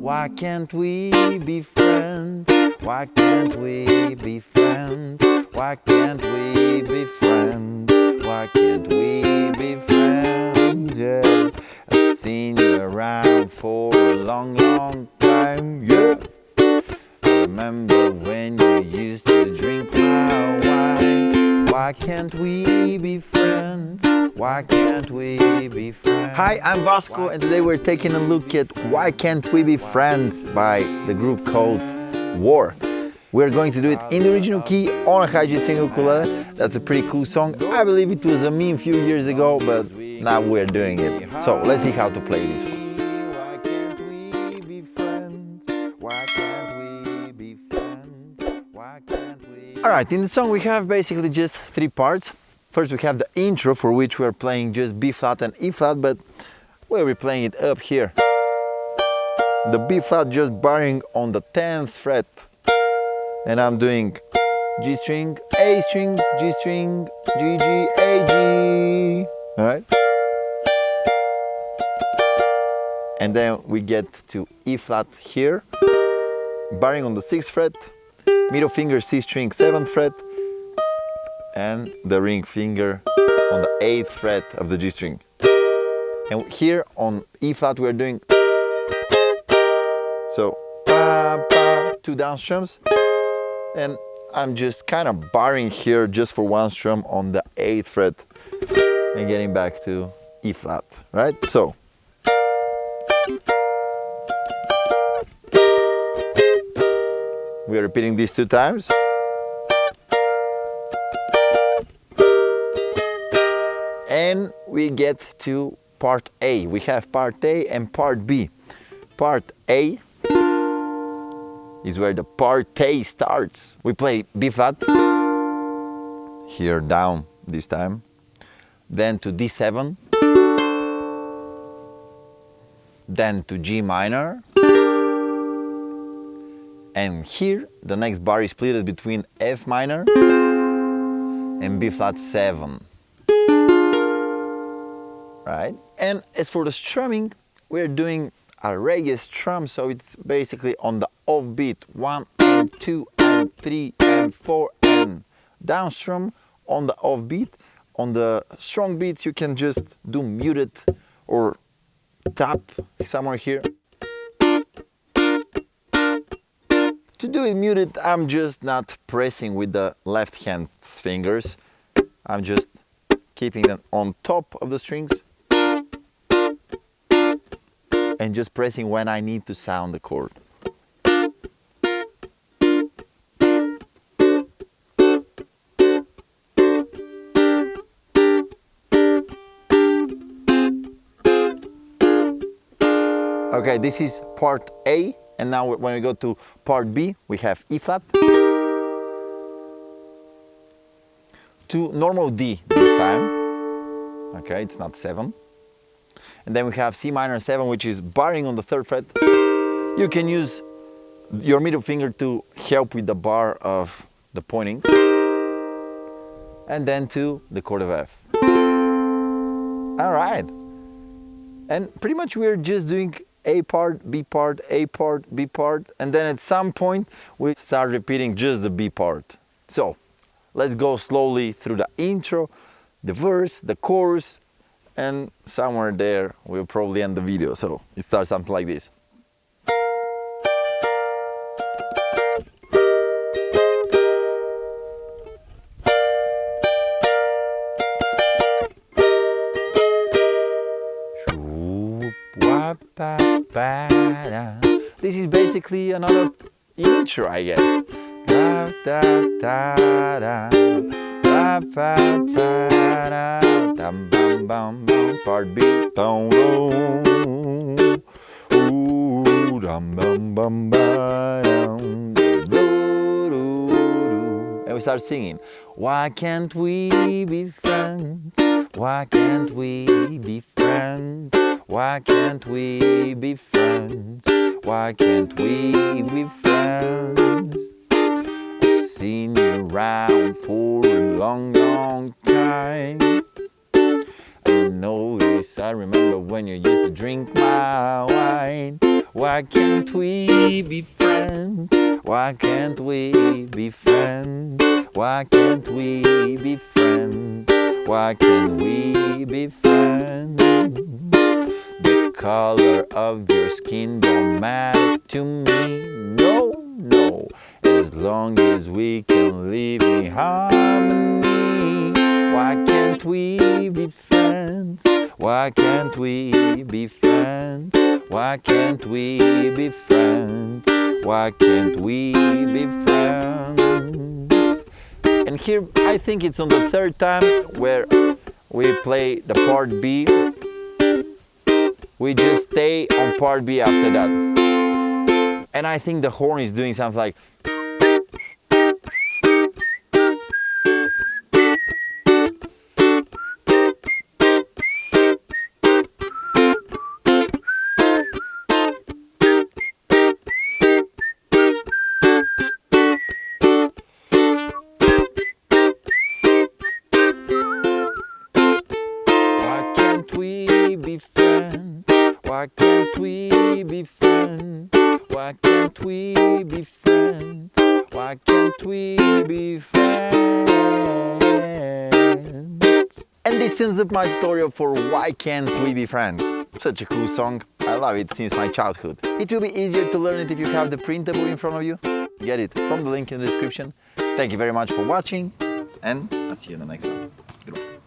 Why can't we be friends? Why can't we be friends? Why can't we be friends? Why can't we be friends? Yeah, I've seen you around for a long, long time. Yeah, I remember when you used to drink my wine. Why can't we be friends? Why can't we be friends? Hi, I'm Vasco, and today we're taking a look at Why Can't We Be Friends by the group called War. We're going to do it in the original key on a high G string ukulele. That's a pretty cool song. I believe it was a meme a few years ago, but now we're doing it. So let's see how to play this one. Why can't we be friends? Why can't we be friends? Why can't we? Alright, in the song we have basically just three parts. First we have the intro, for which we're playing just B flat and E flat, but we're playing it up here. The B flat just barring on the 10th fret. And I'm doing G string, A string, G string, G, G, A, G. Alright? And then we get to E flat here, barring on the 6th fret, middle finger C string 7th fret, and the ring finger on the 8th fret of the G string. And here on E flat we're doing so pa, pa, two down strums, and I'm just kind of barring here just for one strum on the 8th fret and getting back to E flat, right? So we're repeating these two times. And we get to part A. We have part A and part B. Part A is where the part-A starts. We play B flat, here down this time, then to D7, then to G minor, and here the next bar is split between F minor and B flat 7. Right? And as for the strumming, we're doing a reggae strum, so it's basically on the off beat 1 and 2 and 3 and 4 and down strum on the off beat. On the strong beats you can just do muted or tap somewhere here. To do it muted, I'm just not pressing with the left hand fingers. I'm just keeping them on top of the strings and just pressing when I need to sound the chord. Okay, this is part A, and now when we go to part B, we have E flat to normal D this time. Okay, it's not 7. And then we have C minor 7, which is barring on the 3rd fret. You can use your middle finger to help with the bar of the pointing. And then to the chord of F. Alright. And pretty much we're just doing A part, B part, A part, B part. And then at some point we start repeating just the B part. So let's go slowly through the intro, the verse, the chorus, and somewhere there we'll probably end the video. So it starts something like this. This is basically another intro, I guess. Part B. And we start singing. Why can't we be friends? Why can't we be friends? Why can't we be friends? Why can't we be friends? I've seen you around for a long, long time. I notice I remember when you used to drink my wine. Why can't we be friends? Why can't we be friends? Why can't we be friends? Why can't we be friends? The color of your skin don't matter to me. No, no. As long as we can live in harmony. Why can't we be friends? Why can't we be friends? Why can't we be friends? Why can't we be friends? And here I think it's on the third time where we play the part B. We just stay on part B after that. And I think the horn is doing something like. Why can't we be friends? Why can't we be friends? Why can't we be friends? And this sums up my tutorial for Why Can't We Be Friends? Such a cool song. I love it since my childhood. It will be easier to learn it if you have the printable in front of you. Get it from the link in the description. Thank you very much for watching, and I'll see you in the next one. Goodbye.